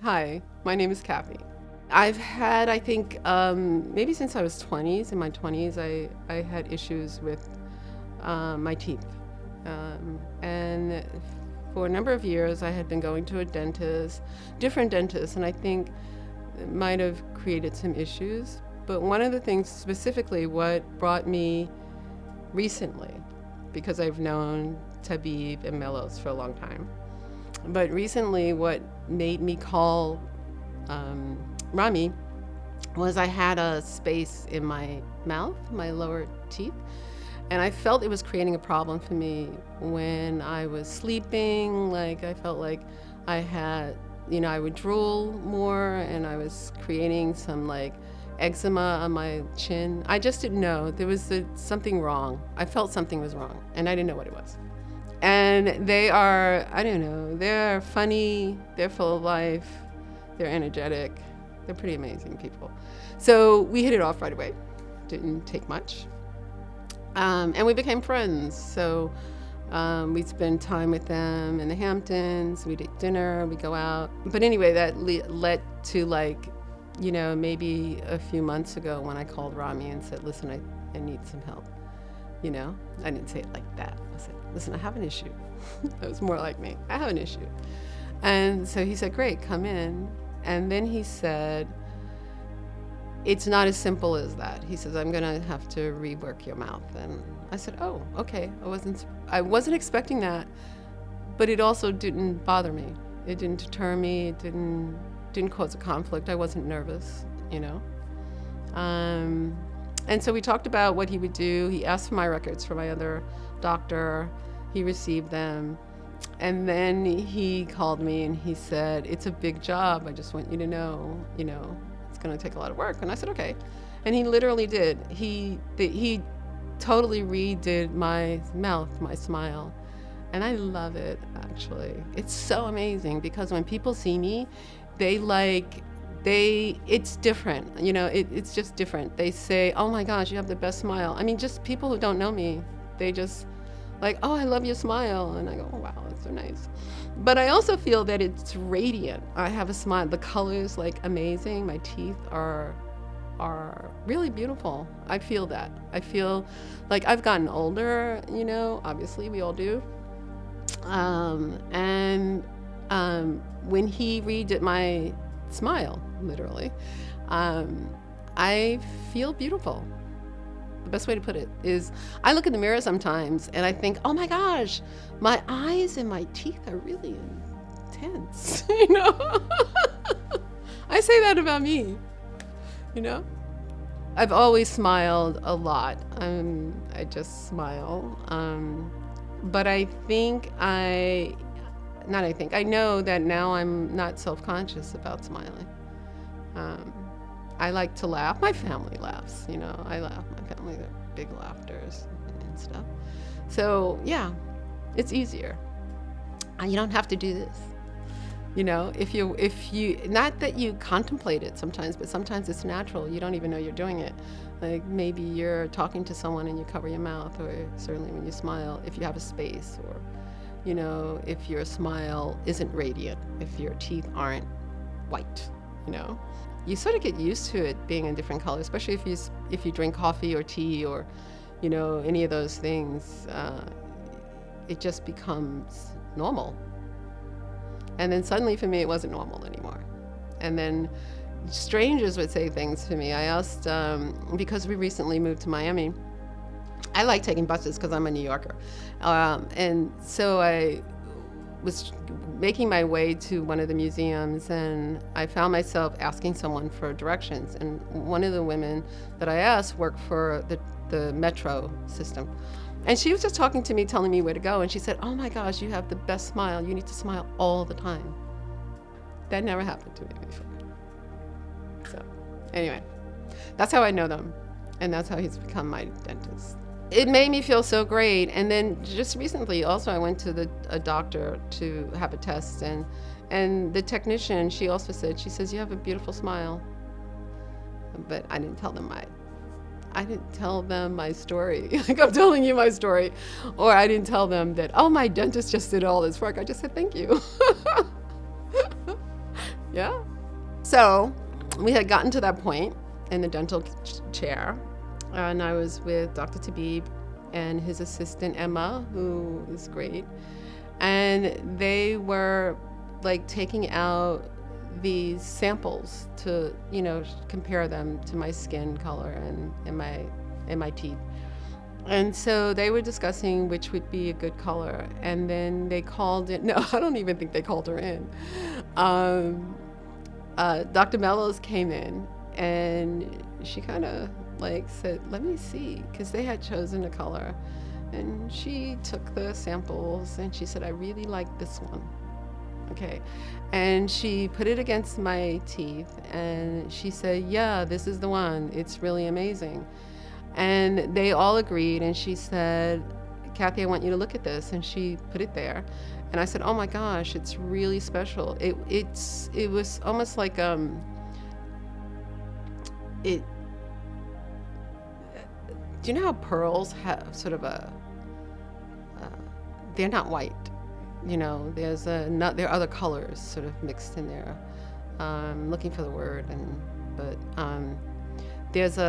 Hi, my name is Cathy. I've had, I think, maybe since I was 20s, in my 20s, I had issues with my teeth. And for a number of years, I had been going to a dentist, different dentists, and I think it might have created some issues. But one of the things specifically, what brought me recently, because I've known Tabib and Mellows for a long time, but recently what made me call Rami was I had a space in my mouth, my lower teeth, and I felt it was creating a problem for me when I was sleeping. Like I felt like I had, I would drool more, and I was creating some like eczema on my chin. I just didn't know. There was something wrong. I felt something was wrong, and I didn't know what it was. And they are, I don't know, they're funny, they're full of life, they're energetic, they're pretty amazing people. So we hit it off right away. Didn't take much. And we became friends. So we'd spend time with them in the Hamptons, we'd eat dinner, we'd go out. But anyway, that led to maybe a few months ago when I called Rami and said, listen, I need some help. I didn't say it like that. I said, listen, I have an issue. That was more like me. I have an issue. And so he said, great, come in. And then he said, it's not as simple as that. He says, I'm going to have to rework your mouth. And I said, oh, okay. I wasn't expecting that, but it also didn't bother me. It didn't deter me. It didn't cause a conflict. I wasn't nervous, And so we talked about what he would do. He asked for my records from my other doctor. He received them. And then he called me and he said, it's a big job. I just want you to know, it's going to take a lot of work. And I said, okay. And he literally did. He totally redid my mouth, my smile. And I love it, actually. It's so amazing because when people see me, it's different, it's just different. They say, oh my gosh, you have the best smile. I mean, just people who don't know me, they just like, oh, I love your smile. And I go, oh, wow, that's so nice. But I also feel that it's radiant. I have a smile. The color's like amazing. My teeth are really beautiful. I feel that. I feel like I've gotten older, obviously we all do. When he redid my smile, literally, I feel beautiful. The best way to put it is I look in the mirror sometimes and I think, oh my gosh, my eyes and my teeth are really intense. I say that about me. I've always smiled a lot. I just smile. But I know that now I'm not self-conscious about smiling. I like to laugh. My family laughs, I laugh. My family, they're big laughters and stuff. So yeah, it's easier. You don't have to do this. If you, not that you contemplate it sometimes, but sometimes it's natural. You don't even know you're doing it. Like maybe you're talking to someone and you cover your mouth, or certainly when you smile, if you have a space, or if your smile isn't radiant, if your teeth aren't white, you sort of get used to it being a different color, especially if you drink coffee or tea or, any of those things. It just becomes normal. And then suddenly for me, it wasn't normal anymore. And then strangers would say things to me. I asked, because we recently moved to Miami, I like taking buses because I'm a New Yorker. And so I was making my way to one of the museums and I found myself asking someone for directions. And one of the women that I asked worked for the metro system. And she was just talking to me, telling me where to go. And she said, oh my gosh, you have the best smile. You need to smile all the time. That never happened to me before. So anyway, that's how I know them. And that's how he's become my dentist. It made me feel so great. And then just recently also I went to a doctor to have a test, and the technician, she also said, she says, you have a beautiful smile. But I didn't tell them my story. Like I'm telling you my story. Or I didn't tell them that, oh, my dentist just did all this work. I just said, thank you. Yeah. So we had gotten to that point in the dental chair, and I was with Dr. Tabib and his assistant Emma, who is great, and they were like taking out these samples to, compare them to my skin color and my teeth. And so they were discussing which would be a good color, and then they called in. No, I don't even think they called her in. Dr. Mellows came in, and she kind of like said, "Let me see," because they had chosen a color, and she took the samples and she said, "I really like this one." Okay. And she put it against my teeth and she said, "Yeah, this is the one. It's really amazing." And they all agreed, and she said, "Cathy, I want you to look at this." And she put it there. And I said, "Oh my gosh, it's really special." It was almost like it do you know how pearls have sort of they're not white. There are other colors sort of mixed in there. Looking for the word, but there's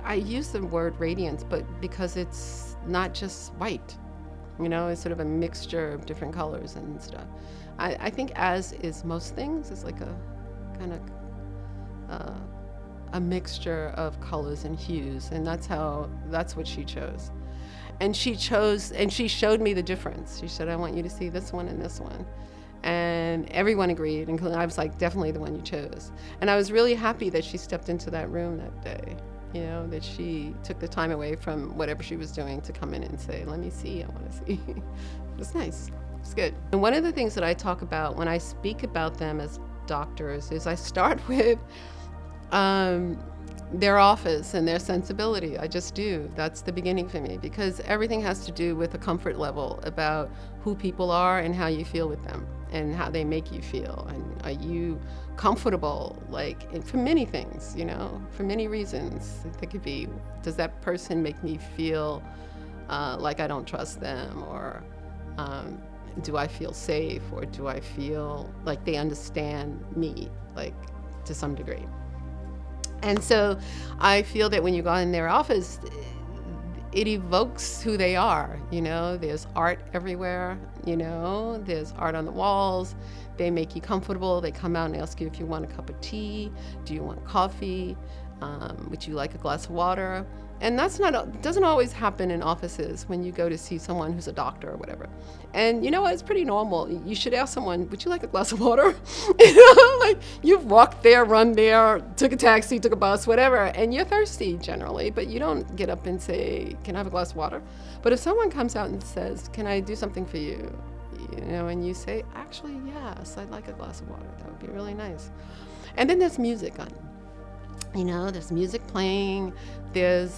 I use the word radiance, but because it's not just white, it's sort of a mixture of different colors and stuff. I think, as is most things, it's like a kind of a mixture of colors and hues, and that's what she chose. And she showed me the difference. She said, "I want you to see this one and this one." And everyone agreed, including I was like, "Definitely the one you chose." And I was really happy that she stepped into that room that day, that she took the time away from whatever she was doing to come in and say, "Let me see, I want to see." It was nice. It's good. And one of the things that I talk about when I speak about them as doctors is I start with their office and their sensibility. I just do. That's the beginning for me, because everything has to do with a comfort level about who people are and how you feel with them and how they make you feel. And are you comfortable, for many things, for many reasons. It could be, does that person make me feel like I don't trust them, or do I feel safe, or do I feel like they understand me, to some degree? And so I feel that when you go in their office, it evokes who they are. There's art everywhere, there's art on the walls. They make you comfortable. They come out and ask you if you want a cup of tea. Do you want coffee? Would you like a glass of water? And doesn't always happen in offices when you go to see someone who's a doctor or whatever. And it's pretty normal. You should ask someone, "Would you like a glass of water?" You've walked there, run there, took a taxi, took a bus, whatever, and you're thirsty generally, but you don't get up and say, "Can I have a glass of water?" But if someone comes out and says, "Can I do something for you?" And you say, "Actually, yes, I'd like a glass of water. That would be really nice." And then there's music on. There's music playing. There's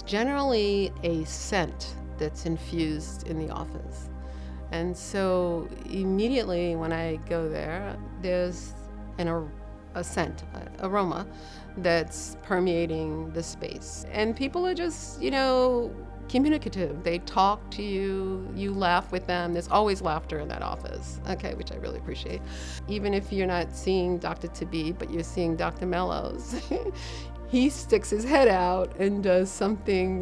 generally a scent that's infused in the office. And so immediately when I go there, there's a scent, aroma that's permeating the space. And people are just, communicative. They talk to you, you laugh with them. There's always laughter in that office, which I really appreciate. Even if you're not seeing Dr. Tabib, but you're seeing Dr. Mellows, he sticks his head out and does something,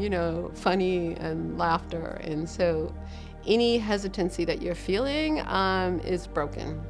funny, and laughter. And so any hesitancy that you're feeling is broken.